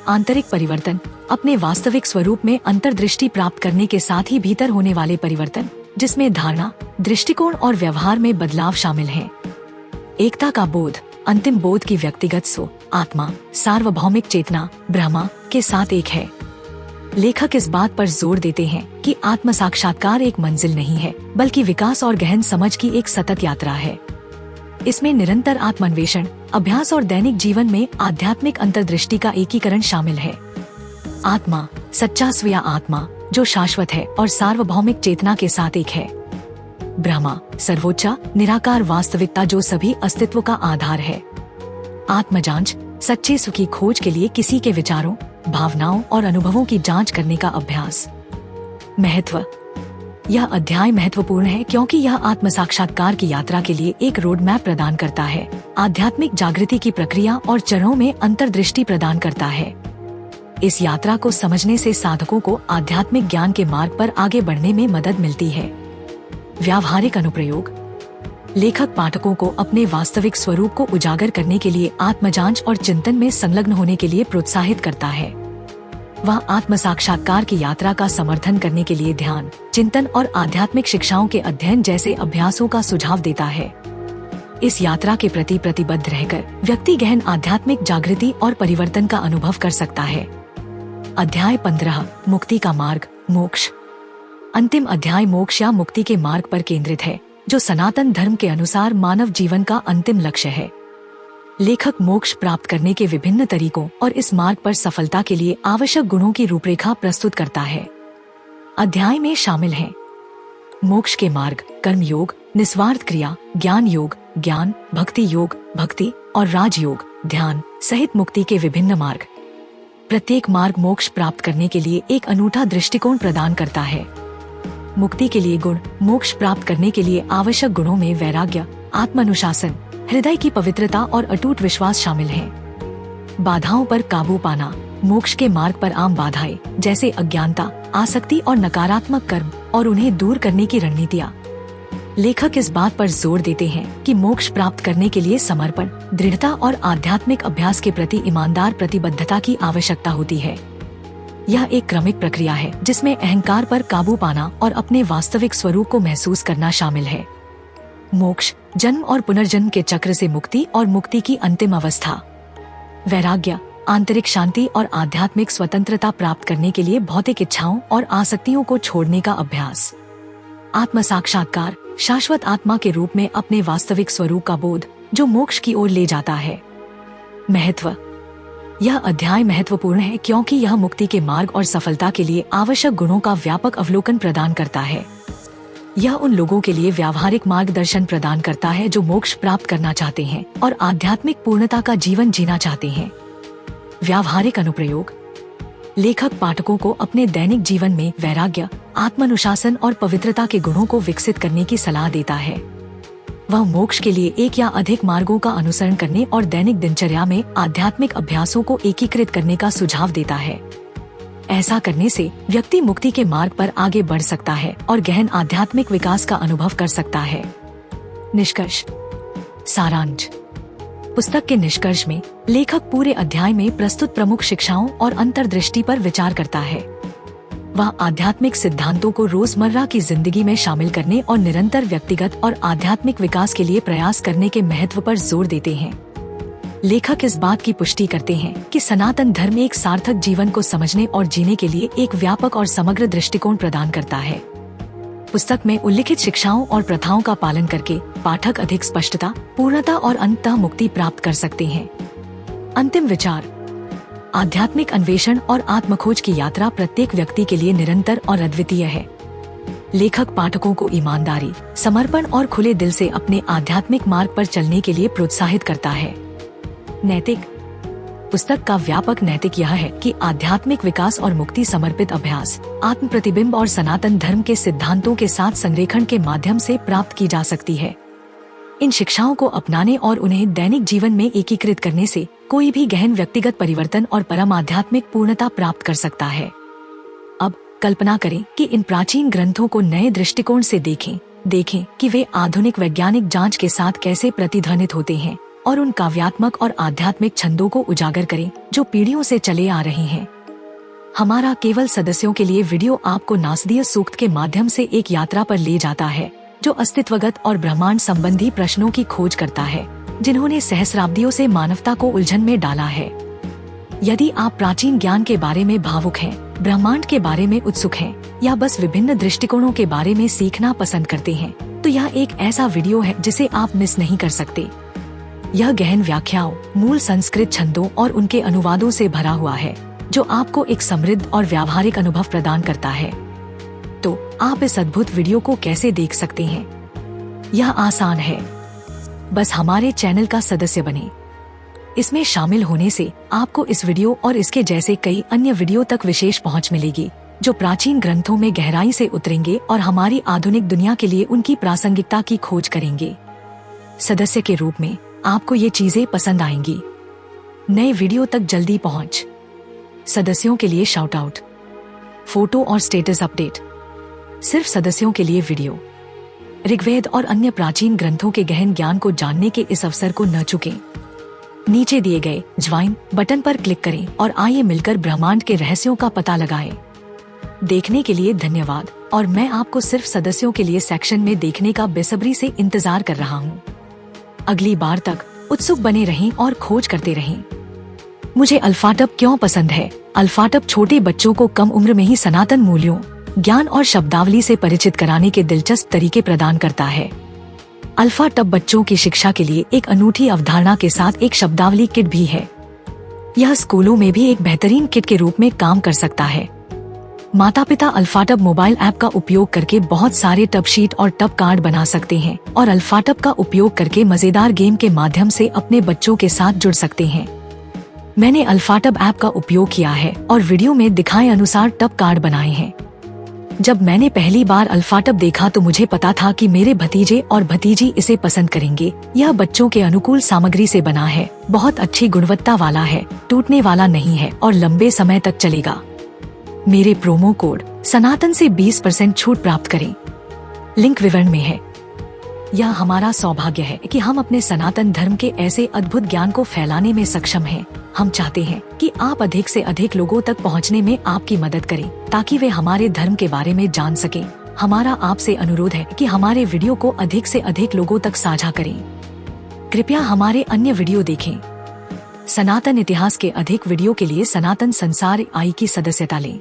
Speaker 1: आंतरिक परिवर्तन अपने वास्तविक स्वरूप में अंतर्दृष्टि प्राप्त करने के साथ ही भीतर होने वाले परिवर्तन, जिसमें धारणा, दृष्टिकोण और व्यवहार में बदलाव शामिल हैं। एकता का बोध अंतिम बोध की व्यक्तिगत स्व, आत्मा, सार्वभौमिक चेतना, ब्रह्मा के साथ एक है। लेखक इस बात पर जोर देते हैं कि आत्म साक्षात्कार एक मंजिल नहीं है, बल्कि विकास और गहन समझ की एक सतत यात्रा है। इसमें निरंतर आत्मान्वेषण, अभ्यास और दैनिक जीवन में आध्यात्मिक अंतर्दृष्टि का एकीकरण शामिल है। आत्मा सच्चा स्व या आत्मा जो शाश्वत है और सार्वभौमिक चेतना के साथ एक है। ब्रह्मा सर्वोच्च निराकार वास्तविकता जो सभी अस्तित्व का आधार है। आत्मजांच सच्चे सुख की खोज के लिए किसी के विचारों, भावनाओं और अनुभवों की जांच करने का अभ्यास। महत्व, यह अध्याय महत्वपूर्ण है क्योंकि यह आत्म साक्षात्कार की यात्रा के लिए एक रोड मैप प्रदान करता है, आध्यात्मिक जागृति की प्रक्रिया और चरणों में अंतर्दृष्टि प्रदान करता है। इस यात्रा को समझने से साधकों को आध्यात्मिक ज्ञान के मार्ग पर आगे बढ़ने में मदद मिलती है। व्यावहारिक अनुप्रयोग, लेखक पाठकों को अपने वास्तविक स्वरूप को उजागर करने के लिए आत्मजांच और चिंतन में संलग्न होने के लिए प्रोत्साहित करता है। वह आत्म साक्षात्कार की यात्रा का समर्थन करने के लिए ध्यान, चिंतन और आध्यात्मिक शिक्षाओं के अध्ययन जैसे अभ्यासों का सुझाव देता है। इस यात्रा के प्रति प्रतिबद्ध रहकर व्यक्ति गहन आध्यात्मिक जागृति और परिवर्तन का अनुभव कर सकता है। अध्याय 15 मुक्ति का मार्ग, मोक्ष। अंतिम अध्याय मोक्ष या मुक्ति के मार्ग पर केंद्रित है, जो सनातन धर्म के अनुसार मानव जीवन का अंतिम लक्ष्य है। लेखक मोक्ष प्राप्त करने के विभिन्न तरीकों और इस मार्ग पर सफलता के लिए आवश्यक गुणों की रूपरेखा प्रस्तुत करता है। अध्याय में शामिल हैं मोक्ष के मार्ग, कर्म योग, निस्वार्थ क्रिया, ज्ञान योग, ज्ञान, भक्ति योग, भक्ति और राजयोग, ध्यान सहित मुक्ति के विभिन्न मार्ग। प्रत्येक मार्ग मोक्ष प्राप्त करने के लिए एक अनूठा दृष्टिकोण प्रदान करता है। मुक्ति के लिए गुण, मोक्ष प्राप्त करने के लिए आवश्यक गुणों में वैराग्य, आत्मानुशासन, हृदय की पवित्रता और अटूट विश्वास शामिल हैं। बाधाओं पर काबू पाना, मोक्ष के मार्ग पर आम बाधाएं जैसे अज्ञानता, आसक्ति और नकारात्मक कर्म और उन्हें दूर करने की रणनीतियाँ। लेखक इस बात पर जोर देते हैं कि मोक्ष प्राप्त करने के लिए समर्पण, दृढ़ता और आध्यात्मिक अभ्यास के प्रति ईमानदार प्रतिबद्धता की आवश्यकता होती है। यह एक क्रमिक प्रक्रिया है जिसमें अहंकार पर काबू पाना और अपने वास्तविक स्वरूप को महसूस करना शामिल है। मोक्ष जन्म और पुनर्जन्म के चक्र से मुक्ति और मुक्ति की अंतिम अवस्था। वैराग्य आंतरिक शांति और आध्यात्मिक स्वतंत्रता प्राप्त करने के लिए भौतिक इच्छाओं और आसक्तियों को छोड़ने का अभ्यास। आत्म साक्षात्कार शाश्वत आत्मा के रूप में अपने वास्तविक स्वरूप का बोध, जो मोक्ष की ओर ले जाता है। महत्व, यह अध्याय महत्वपूर्ण है क्योंकि यह मुक्ति के मार्ग और सफलता के लिए आवश्यक गुणों का व्यापक अवलोकन प्रदान करता है। यह उन लोगों के लिए व्यावहारिक मार्गदर्शन प्रदान करता है जो मोक्ष प्राप्त करना चाहते हैं और आध्यात्मिक पूर्णता का जीवन जीना चाहते हैं। व्यावहारिक अनुप्रयोग, लेखक पाठकों को अपने दैनिक जीवन में वैराग्य, आत्मानुशासन और पवित्रता के गुणों को विकसित करने की सलाह देता है। वह मोक्ष के लिए एक या अधिक मार्गों का अनुसरण करने और दैनिक दिनचर्या में आध्यात्मिक अभ्यासों को एकीकृत करने का सुझाव देता है। ऐसा करने से व्यक्ति मुक्ति के मार्ग पर आगे बढ़ सकता है और गहन आध्यात्मिक विकास का अनुभव कर सकता है। निष्कर्ष, सारांश। पुस्तक के निष्कर्ष में लेखक पूरे अध्याय में प्रस्तुत प्रमुख शिक्षाओं और अंतर्दृष्टि पर विचार करता है। वह आध्यात्मिक सिद्धांतों को रोजमर्रा की जिंदगी में शामिल करने और निरंतर व्यक्तिगत और आध्यात्मिक विकास के लिए प्रयास करने के महत्व पर जोर देते हैं। लेखक इस बात की पुष्टि करते हैं कि सनातन धर्म एक सार्थक जीवन को समझने और जीने के लिए एक व्यापक और समग्र दृष्टिकोण प्रदान करता है। पुस्तक में उल्लिखित शिक्षाओं और प्रथाओं का पालन करके पाठक अधिक स्पष्टता, पूर्णता और अंततः मुक्ति प्राप्त कर सकते हैं। अंतिम विचार, आध्यात्मिक अन्वेषण और आत्मखोज की यात्रा प्रत्येक व्यक्ति के लिए निरंतर और अद्वितीय है। लेखक पाठकों को ईमानदारी, समर्पण और खुले दिल से अपने आध्यात्मिक मार्ग पर चलने के लिए प्रोत्साहित करता है। नैतिक, पुस्तक का व्यापक नैतिक यह है कि आध्यात्मिक विकास और मुक्ति समर्पित अभ्यास, आत्म प्रतिबिंब और सनातन धर्म के सिद्धांतों के साथ संरेखण के माध्यम से प्राप्त की जा सकती है। इन शिक्षाओं को अपनाने और उन्हें दैनिक जीवन में एकीकृत करने से कोई भी गहन व्यक्तिगत परिवर्तन और परम आध्यात्मिक पूर्णता प्राप्त कर सकता है। अब कल्पना करें कि इन प्राचीन ग्रंथों को नए दृष्टिकोण से देखें कि वे आधुनिक वैज्ञानिक जांच के साथ कैसे प्रतिध्वनित होते हैं और उन काव्यात्मक और आध्यात्मिक छंदों को उजागर करें जो पीढ़ियों से चले आ रहे हैं। हमारा केवल सदस्यों के लिए वीडियो आपको नासदीय सूक्त के माध्यम से एक यात्रा पर ले जाता है जो अस्तित्वगत और ब्रह्मांड संबंधी प्रश्नों की खोज करता है जिन्होंने सहस्राब्दियों से मानवता को उलझन में डाला है। यदि आप प्राचीन ज्ञान के बारे में भावुक हैं, ब्रह्मांड के बारे में उत्सुक हैं या बस विभिन्न दृष्टिकोणों के बारे में सीखना पसंद करते हैं, तो यह एक ऐसा वीडियो है जिसे आप मिस नहीं कर सकते। यह गहन व्याख्याओं, मूल संस्कृत छंदों और उनके अनुवादों से भरा हुआ है जो आपको एक समृद्ध और व्यावहारिक अनुभव प्रदान करता है। तो आप इस अद्भुत वीडियो को कैसे देख सकते हैं? यह आसान है, बस हमारे चैनल का सदस्य बने। इसमें शामिल होने से आपको इस वीडियो और इसके जैसे कई अन्य वीडियो तक विशेष पहुंच मिलेगी, जो प्राचीन ग्रंथों में गहराई से उतरेंगे और हमारी आधुनिक दुनिया के लिए उनकी प्रासंगिकता की खोज करेंगे। सदस्य के रूप में आपको ये चीजें पसंद आएंगी। नए वीडियो तक जल्दी पहुंच। सदस्यों के लिए शाउट आउट, फोटो और स्टेटस अपडेट। सिर्फ सदस्यों के लिए वीडियो। ऋग्वेद और अन्य प्राचीन ग्रंथों के गहन ज्ञान को जानने के इस अवसर को न चुकें। नीचे दिए गए ज्वाइन बटन पर क्लिक करें और आइए मिलकर ब्रह्मांड के रहस्यों का पता लगाएं। देखने के लिए धन्यवाद, और मैं आपको सिर्फ सदस्यों के लिए सेक्शन में देखने का बेसब्री से इंतजार कर रहा हूँ। अगली बार तक उत्सुक बने रहें और खोज करते रहें। मुझे अल्फाटब क्यों पसंद है? अल्फाटब छोटे बच्चों को कम उम्र में ही सनातन मूल्यों, ज्ञान और शब्दावली से परिचित कराने के दिलचस्प तरीके प्रदान करता है। अल्फाटब बच्चों की शिक्षा के लिए एक अनूठी अवधारणा के साथ एक शब्दावली किट भी है। यह स्कूलों में भी एक बेहतरीन किट के रूप में काम कर सकता है। माता पिता अल्फाटब मोबाइल ऐप का उपयोग करके बहुत सारे टब शीट और टब कार्ड बना सकते हैं और अल्फाटब का उपयोग करके मजेदार गेम के माध्यम से अपने बच्चों के साथ जुड़ सकते हैं। मैंने अल्फाटब ऐप का उपयोग किया है और वीडियो में दिखाए अनुसार टब कार्ड बनाए हैं। जब मैंने पहली बार अल्फाटब देखा तो मुझे पता था कि मेरे भतीजे और भतीजी इसे पसंद करेंगे। यह बच्चों के अनुकूल सामग्री से बना है, बहुत अच्छी गुणवत्ता वाला है, टूटने वाला नहीं है और लंबे समय तक चलेगा। मेरे प्रोमो कोड सनातन से 20% छूट प्राप्त करें। लिंक विवरण में है। यह हमारा सौभाग्य है कि हम अपने सनातन धर्म के ऐसे अद्भुत ज्ञान को फैलाने में सक्षम हैं। हम चाहते हैं कि आप अधिक से अधिक लोगों तक पहुंचने में आपकी मदद करें, ताकि वे हमारे धर्म के बारे में जान सकें। हमारा आपसे अनुरोध है कि हमारे वीडियो को अधिक से अधिक लोगों तक साझा करें। कृपया हमारे अन्य वीडियो देखें। सनातन इतिहास के अधिक वीडियो के लिए सनातन संसार आई की सदस्यता लें।